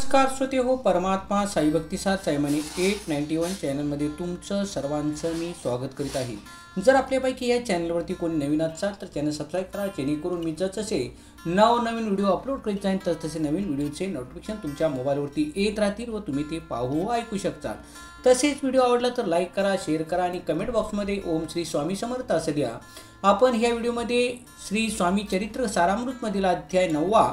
नमस्कार श्रोते हो, परमात्मा साई भक्तिसार साईमनी 891 चॅनलमध्ये तुमचं सर्वांचं मी स्वागत करीत आहे। जर आपल्यापैकी या चॅनलवरती कोणी नवीन असाल तर चॅनल सबस्क्राईब करा, जेणेकरून मी जसजसे नवनवीन व्हिडिओ अपलोड करीत जाईन तसे नवीन व्हिडिओचे नोटिफिकेशन तुमच्या मोबाईलवरती येत राहतील व तुम्ही ते पाहू ऐकू शकता। तसेच व्हिडिओ आवडला तर लाईक करा, शेअर करा आणि कमेंट बॉक्समध्ये ओम श्री स्वामी समर्थ असं द्या। आपण ह्या व्हिडिओमध्ये श्री स्वामी चरित्र सारामृतमधील अध्याय 9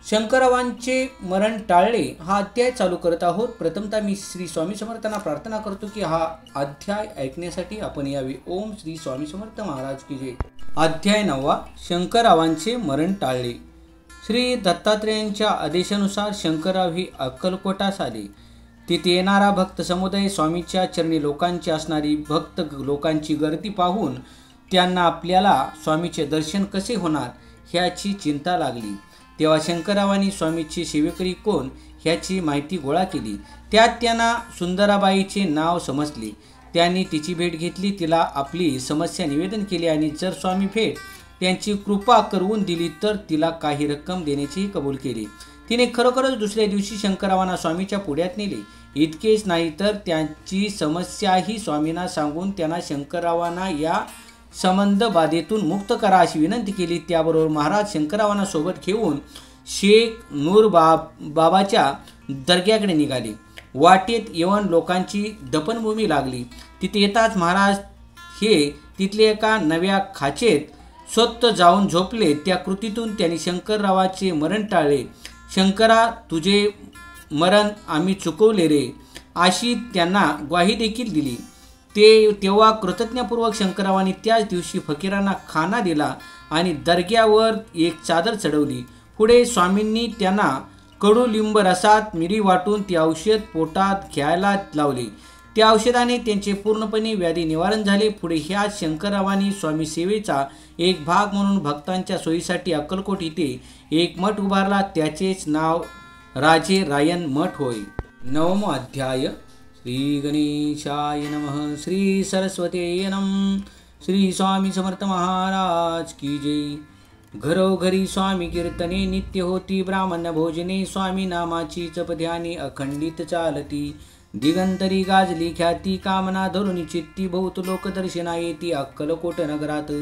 शंकरावांचे मरण टाळले हा अध्याय चालू करत आहोत। प्रथमतः मी श्री स्वामी समर्थांना प्रार्थना करतो की हा अध्याय ऐकण्यासाठी आपण यावे। ओम श्री स्वामी समर्थ महाराज की जय। अध्याय 9 शंकरावांचे मरण टाळले। श्री दत्तात्रेयांच्या आदेशानुसार शंकरराव ही अक्कलकोटास आले। तिथे येणारा भक्त समुदाय, स्वामीच्या चरणी लोकांची असणारी भक्त लोकांची गर्दी पाहून त्यांना आपल्याला स्वामीचे दर्शन कसे होणार ह्याची चिंता लागली। तेव्हा शंकररावांनी स्वामीची सेवेकरी कोण ह्याची माहिती गोळा केली। त्यात त्यांना सुंदराबाईचे नाव समजले। त्यांनी तिची भेट घेतली, तिला आपली समस्या निवेदन केली आणि जर स्वामी भेट त्यांची कृपा करून दिली तर तिला काही रक्कम देण्याचेही कबूल केले। तिने खरोखरच दुसऱ्या दिवशी शंकररावांना स्वामीच्या पुढ्यात नेले। इतकेच नाही तर त्यांची समस्याही स्वामींना सांगून त्यांना शंकररावांना या संबंध बाधेतून मुक्त करा अशी विनंती केली। त्याबरोबर महाराज शंकररावांना सोबत घेऊन शेख नूर बाबाच्या दर्ग्याकडे निघाले। वाटेत येऊन लोकांची दफनभूमी लागली। तिथे येताच महाराज हे तिथले एका नव्या खाचेत स्वतः जाऊन झोपले। त्या कृतीतून त्यांनी शंकररावांचे मरण टाळले। शंकरा, तुझे मरण आम्ही चुकवले रे अशी त्यांना ग्वाही देखील दिली। तेव्हा कृतज्ञपूर्वक शंकररावांनी त्याच दिवशी फकीरांना खाना दिला आणि दर्ग्यावर एक चादर चढवली। पुढे स्वामींनी त्यांना कडुलिंब रसात मिरी वाटून ते औषध पोटात घ्यायला लावले। त्या औषधाने त्यांचे पूर्णपणे व्याधी निवारण झाले। पुढे ह्या शंकररावांनी स्वामी सेवेचा एक भाग म्हणून भक्तांच्या सोयीसाठी अक्कलकोट येथे एक मठ उभारला। त्याचेच नाव राजे रायन मठ होय। 9वा अध्याय। श्री गणेशाय नमः। श्री सरस्वती नमः। श्री स्वामी समर्थ महाराज की जय। घरोघरी स्वामी कीर्तने नित्य होती, ब्राह्मण भोजने स्वामी नामाची जपध्यानी अखंडित चालती। दिगंतरी गाजली ख्याती, कामना धरुणी चित्ती, बहुत लोक दर्शना येती अक्कलकोट नगरात।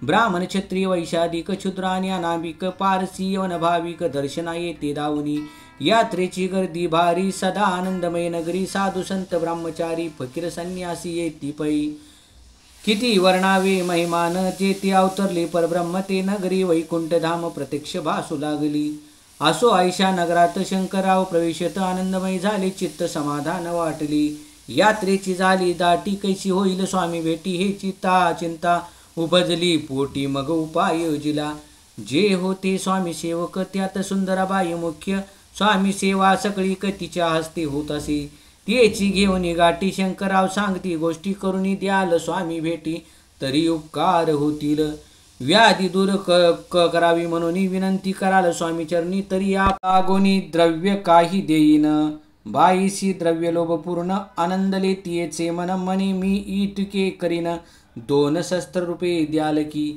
ब्राह्मण क्षत्रिय वैशाधिक क्षुद्र आणि अनामिक, पारसी यवन भाविक दर्शना येते धावनी। यात्रेची गर्दी भारी, सदा आनंदमय नगरी, साधू संत ब्रह्मचारी फकीर संन्यासी येती पै। किती वर्णावे महिमान, जेथे अवतरले परब्रह्म ते नगरी, वैकुंठ धाम प्रत्यक्ष भासू लागली। असो आयशा नगरात शंकरराव प्रवेशत, आनंदमय झाले चित्त समाधान वाटली। यात्रेची झाली दाटी, कैसी होईल स्वामी भेटी हे चिंता उपजली पोटी, मग उपाय योजिला। जे होते स्वामी सेवक त्यात सुंदराबाई मुख्य, स्वामी सेवा सगळी तिच्या हस्ते होत असे। त्याची घेऊन गाठी, शंकरराव सांगती गोष्टी करून द्याल स्वामी भेटी, तरी उपकार होतील। व्याधी दूर करावी म्हणून विनंती कराल स्वामी चरणी, तरी आपलागोनी द्रव्य काही देईन। बाईसी द्रव्य लोभ पूर्ण आनंदले तियेचे मन, म्हणे मी इतके करीन 2 शस्त्र रुपये द्याल की।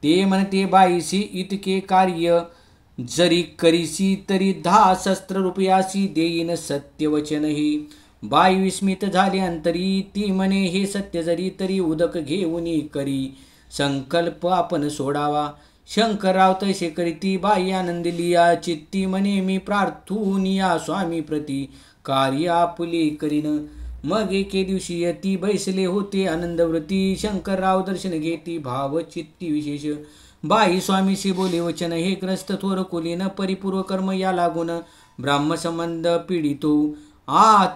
ते म्हणते बाईसी इतके कार्य जरी करीसी, तरी 10 शस्त्र रुपयासी देईन सत्यवचन हे। बाई विस्मित झाली अंतरी, ती म्हणे हे सत्य जरी, तरी उदक घेऊन करी संकल्प आपण सोडावा। शंकरराव तसे करीती, बाई आनंदिली या चित्ती, म्हणे मी प्रार्थून या स्वामी प्रती कार्य आपुले करीन। मग एके दिवशी यती बैसले होते आनंदव्रती, शंकरराव दर्शन घेती भाव चित्ती विशेष। बाई स्वामीशी बोले वचन, हे ग्रस्त थोर कुलीन, परिपूर्व कर्म या लागून ब्राह्मसंबंध पीडितो।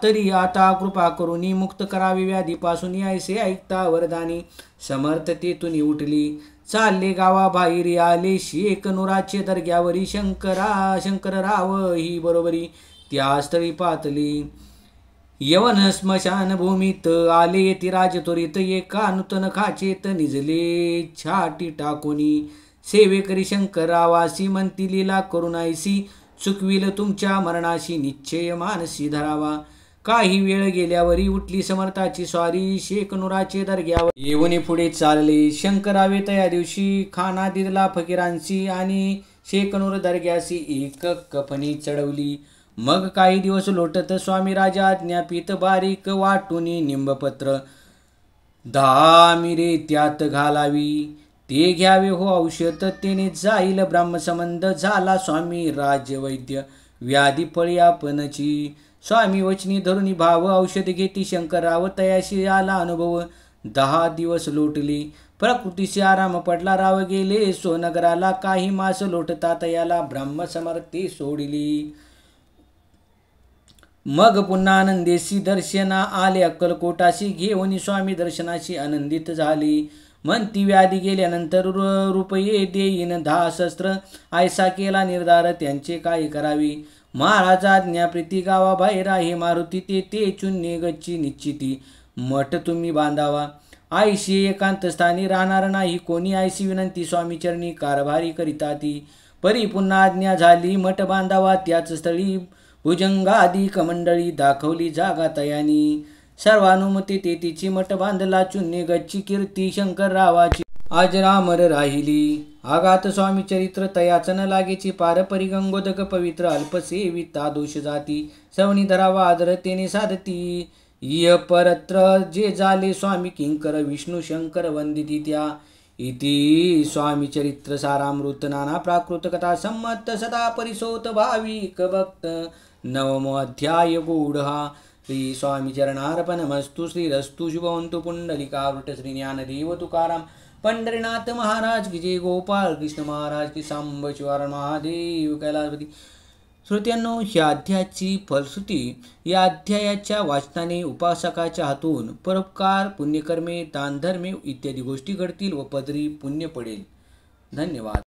तरी आता कृपा करून मुक्त करावे व्याधीपासून, यायसे ऐकता वरदानी समर्थतेतून उठली। चालले गावाबाहेर आले शेख नुराचे दर्ग्यावरी, शंकरराव ही बरोबरी त्या स्थळी पातली। यवन स्मशान भूमीत आले येथे राजत्वरित, एका नूतन खाचेत निजले छाटी टाकोनी। सेवेकरी शंकररावासी म्हणती लीला करुणायसी, चुकविल तुमच्या मरणाशी निश्चय मानसी धरावा। काही वेळ गेल्यावरी उठली समर्थाची स्वारी, शेख नुराचे दर्ग्यावर येऊन पुढे चालले। शंकरावे त्या दिवशी खाना दिला फकीरांसी, आणि शेख नूर दर्ग्यासी एक कफनी चढवली। मग काही दिवस लोटत स्वामी राजा आज्ञापित बारीक वाटून निंबपत्र 10 मिरे त्यात घालावी ते घ्यावे हो औषध तेने जाईल ब्रह्मसंबंध झाला स्वामी राजवैद्य व्याधी फळी आपणची स्वामी वचनी धरुणी भाव औषध घेती शंकरराव तयाशी आला अनुभव 10 दिवस लोटले प्रकृतीशी आराम पडला राव गेले सोनगराला काही मास लोटता तयाला ब्रह्मसमर्थी सोडली मग पुन्हा आनंदेशी दर्शना आले अक्कलकोटाशी घेऊन स्वामी दर्शनाशी आनंदित झाले म्हणती व्याधी गेल्यानंतर रुपये देईन 10 शस्त्र आयसा केला निर्धार त्यांचे काय करावे महाराजा आज्ञाप्रीती गावाबाहेर आहे मारुती ते चुन्ने गच्ची निश्चिती मठ तुम्ही बांधावा आईशी एकांतस्थानी राहणार नाही कोणी आईशी विनंती स्वामी चरणी कारभारी करिता ती परी पुन्हा आज्ञा झाली मठ बांधावा त्याच स्थळी भुजंगाधिक मंडळी दाखवली जागा तयानी सर्वानुमती ते तिची मठ बांधला चुन्ने गच्ची कीर्ती शंकररावाची अजरामर राहिली आगात स्वामी चरित्र तयाचन लागेची पारपरी गंगोदक पवित्र अल्पसेविता दोष जाती सवनी धरावा आदरतेने साधती इह परत्र जे झाले स्वामी किंकर विष्णू शंकर वंदिती त्या इति स्वामी चरित्र सारामृत नाना प्राकृत कथा संमत सदा परिसोत भाविक भक्त नवमो अध्याय गूढ श्री स्वामी चरणार्पणमस्तु श्रीरस्तु शुभवंतु पुंडलिकावृत श्री ज्ञानदेव तुकाराम पंढरीनाथ महाराज की जय गोपाल कृष्ण महाराज की सांब शिवारण महादेव कैलासपती श्रोत्यांनो ह्या अध्यायाची फलश्रुती या अध्यायाच्या वाचनाने उपासकाच्या हातून परोपकार पुण्यकर्मे दानधर्मे इत्यादी गोष्टी घडतील व पदरी पुण्य पडेल. धन्यवाद.